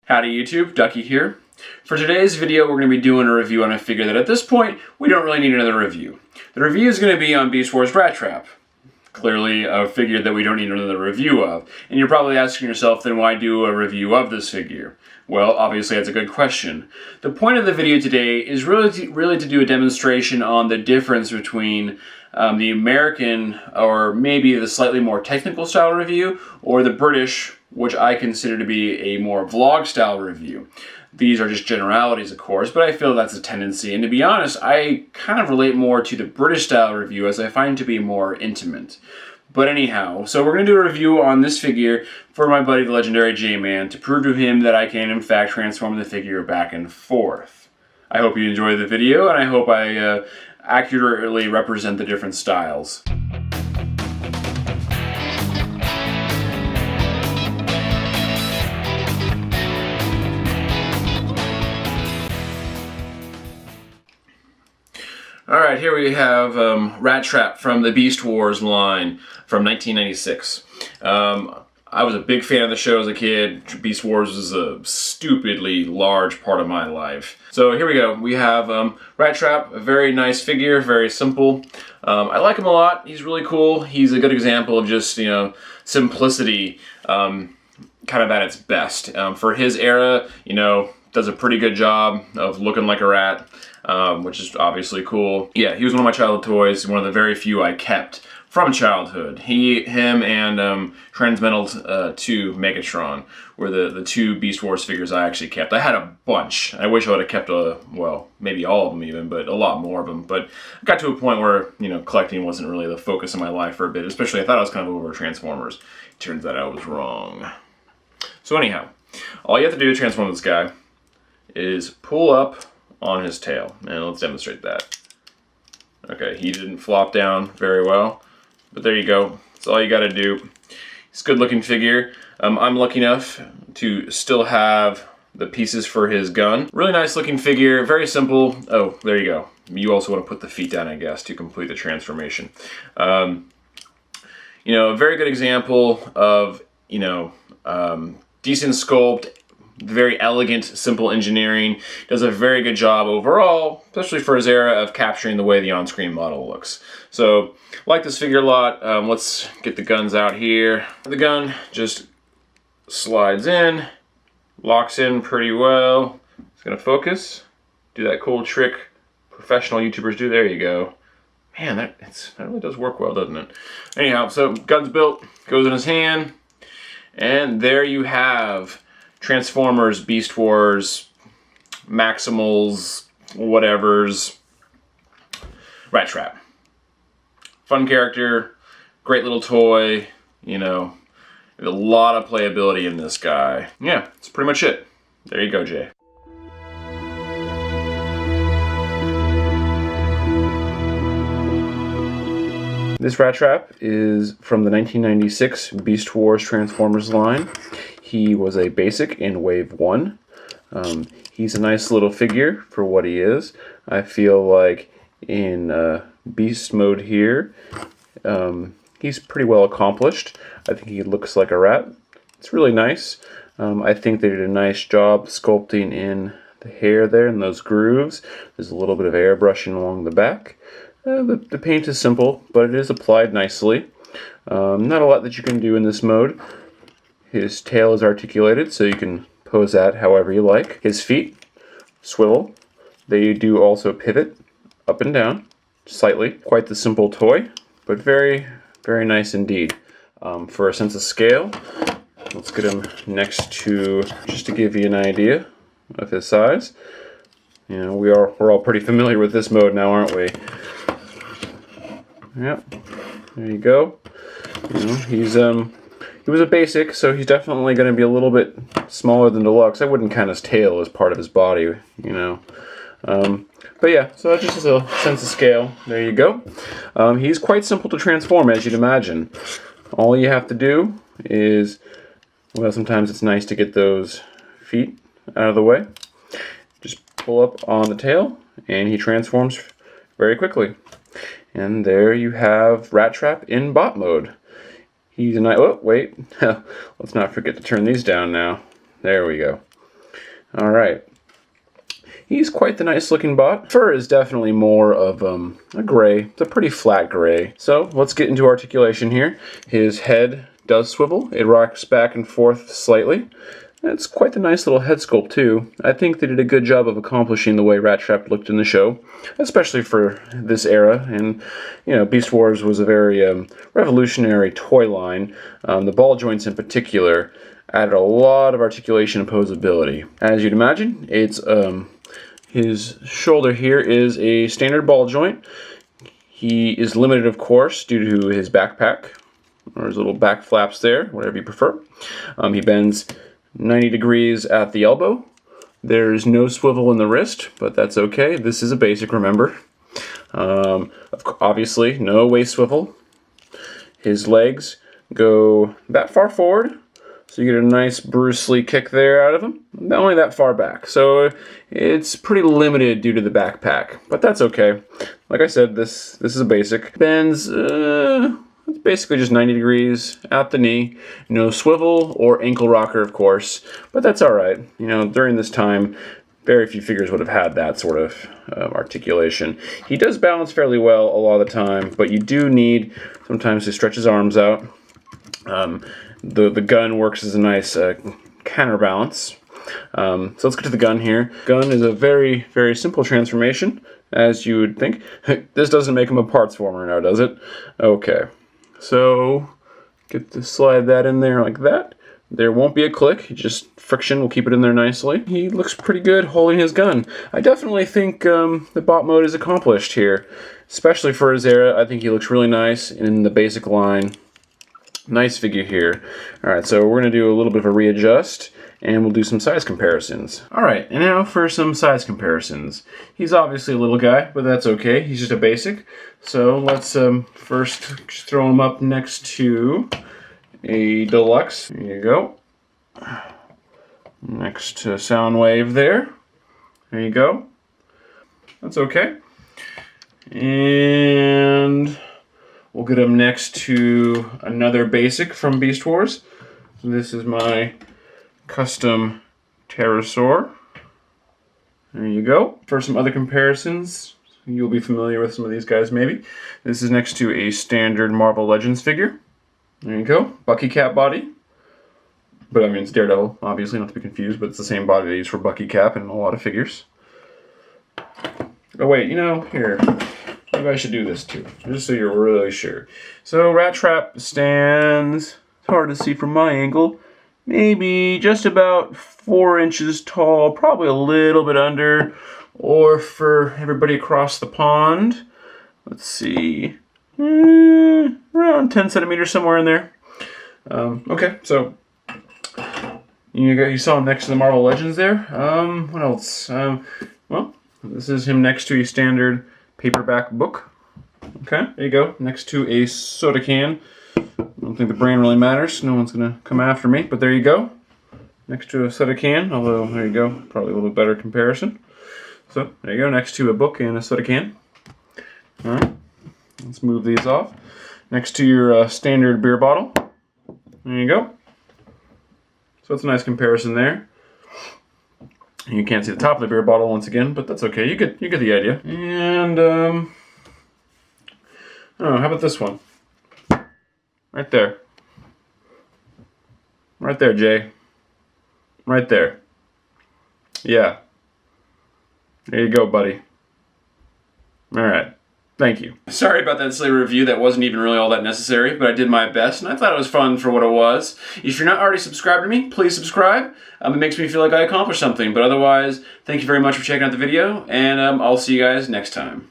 Howdy YouTube, Ducky here. For today's video we're going to be doing a review on a figure that at this point we don't really need another review. The review is going to be on Beast Wars Rattrap. Clearly a figure that we don't need another review of. And you're probably asking yourself, then why do a review of this figure? Well, obviously that's a good question. The point of the video today is really to do a demonstration on the difference between the American, or maybe the slightly more technical style review, or the British, which I consider to be a more vlog style review. These are just generalities, of course, but I feel that's a tendency, and to be honest, I kind of relate more to the British style review as I find it to be more intimate. But anyhow, so we're going to do a review on this figure for my buddy the legendary J-Man to prove to him that I can in fact transform the figure back and forth. I hope you enjoy the video, and I hope I accurately represent the different styles. Alright, here we have Rattrap from the Beast Wars line from 1996. I was a big fan of the show as a kid. Beast Wars was a stupidly large part of my life. So here we go. We have Rattrap, a very nice figure, very simple. I like him a lot. He's really cool. He's a good example of just, you know, simplicity kind of at its best. For his era, you know, does a pretty good job of looking like a rat. Which is obviously cool. Yeah, he was one of my childhood toys, one of the very few I kept from childhood. Him and Transmetal 2 Megatron were the two Beast Wars figures I actually kept. I had a bunch. I wish I would have kept well, maybe all of them even, but a lot more of them. But I got to a point where, you know, collecting wasn't really the focus of my life for a bit, especially I thought I was kind of over Transformers. Turns out I was wrong. So anyhow, all you have to do to transform this guy is pull up on his tail, and let's demonstrate that. Okay, he didn't flop down very well, but there you go. That's all you got to do. It's a good looking figure. I'm lucky enough to still have the pieces for his gun. Really nice looking figure, very simple. Oh, there you go. You also want to put the feet down, I guess, to complete the transformation. You know, a very good example of, you know, decent sculpt, very elegant, simple engineering. Does a very good job overall, especially for his era, of capturing the way the on-screen model looks. So, like this figure a lot. Let's get the guns out here. The gun just slides in, locks in pretty well. It's gonna focus. Do that cool trick professional YouTubers do. There you go. Man, that really does work well, doesn't it? Anyhow, so gun's built, goes in his hand, and there you have Transformers, Beast Wars, Maximals, whatevers, Rattrap. Fun character, great little toy, you know, a lot of playability in this guy. Yeah, that's pretty much it. There you go, Jay. This Rattrap is from the 1996 Beast Wars Transformers line. He was a basic in Wave 1. He's a nice little figure for what he is. I feel like in Beast mode here, he's pretty well accomplished. I think he looks like a rat. It's really nice. I think they did a nice job sculpting in the hair there and those grooves. There's a little bit of airbrushing along the back. The paint is simple, but it is applied nicely. Not a lot that you can do in this mode. His tail is articulated, so you can pose that however you like. His feet swivel. They do also pivot up and down, slightly. Quite the simple toy, but very, very nice indeed. For a sense of scale, let's get him next to, just to give you an idea of his size. You know, we're all pretty familiar with this mode now, aren't we? Yep, there you go. You know, he was a basic, so he's definitely going to be a little bit smaller than Deluxe. I wouldn't count his tail as part of his body, you know. But yeah, so that's just a sense of scale. There you go. He's quite simple to transform, as you'd imagine. All you have to do is, well, sometimes it's nice to get those feet out of the way. Just pull up on the tail, and he transforms very quickly. And there you have Rattrap in bot mode. He's a nice, oh wait, let's not forget to turn these down now. There we go. All right. He's quite the nice looking bot. Fur is definitely more of a gray. It's a pretty flat gray. So let's get into articulation here. His head does swivel. It rocks back and forth slightly. It's quite the nice little head sculpt too. I think they did a good job of accomplishing the way Rattrap looked in the show, especially for this era. And you know, Beast Wars was a very revolutionary toy line. The ball joints in particular added a lot of articulation and posability. As you'd imagine, it's his shoulder here is a standard ball joint. He is limited, of course, due to his backpack, or his little back flaps there, whatever you prefer. He bends 90 degrees at the elbow. There's no swivel in the wrist, but that's okay. This is a basic, remember. Obviously, no waist swivel. His legs go that far forward, so you get a nice Bruce Lee kick there out of him. Only that far back, so it's pretty limited due to the backpack, but that's okay. Like I said, this is a basic. Bends, it's basically just 90 degrees at the knee. No swivel or ankle rocker, of course, but that's all right. You know, during this time, very few figures would have had that sort of articulation. He does balance fairly well a lot of the time, but you do need sometimes to stretch his arms out. The gun works as a nice counterbalance. So let's get to the gun here. Gun is a very, very simple transformation, as you would think. This doesn't make him a parts warmer now, does it? Okay. So, slide that in there like that. There won't be a click, just friction will keep it in there nicely. He looks pretty good holding his gun. I definitely think the bot mode is accomplished here, especially for his era. I think he looks really nice in the basic line. Nice figure here. Alright, so we're going to do a little bit of a readjust, and we'll do some size comparisons. Alright, and now for some size comparisons. He's obviously a little guy, but that's okay. He's just a basic. So let's first throw him up next to a deluxe. There you go. Next to Soundwave there. There you go. That's okay. And we'll get him next to another basic from Beast Wars. This is my custom pterosaur. There you go. For some other comparisons, you'll be familiar with some of these guys maybe. This is next to a standard Marvel Legends figure. There you go. Bucky Cap body. But I mean, it's Daredevil, obviously, not to be confused, but it's the same body they use for Bucky Cap in a lot of figures. Oh wait, you know, here. Maybe I should do this too, just so you're really sure. So Rattrap stands, it's hard to see from my angle, maybe just about 4 inches tall, probably a little bit under, or for everybody across the pond, let's see, around 10 centimeters, somewhere in there. Okay, so you saw him next to the Marvel Legends there. What else? Well, this is him next to a standard paperback book. Okay, there you go. Next to a soda can. I don't think the brand really matters. No one's going to come after me, but there you go. Next to a soda can, although there you go. Probably a little bit better comparison. So there you go, next to a book and a soda can. Alright, let's move these off. Next to your standard beer bottle. There you go. So it's a nice comparison there. You can't see the top of the beer bottle once again, but that's okay. You get the idea. And oh, how about this one? Right there. Right there, Jay. Right there. Yeah. There you go, buddy. All right. Thank you. Sorry about that silly review. That wasn't even really all that necessary, but I did my best, and I thought it was fun for what it was. If you're not already subscribed to me, please subscribe. It makes me feel like I accomplished something, but otherwise, thank you very much for checking out the video, and I'll see you guys next time.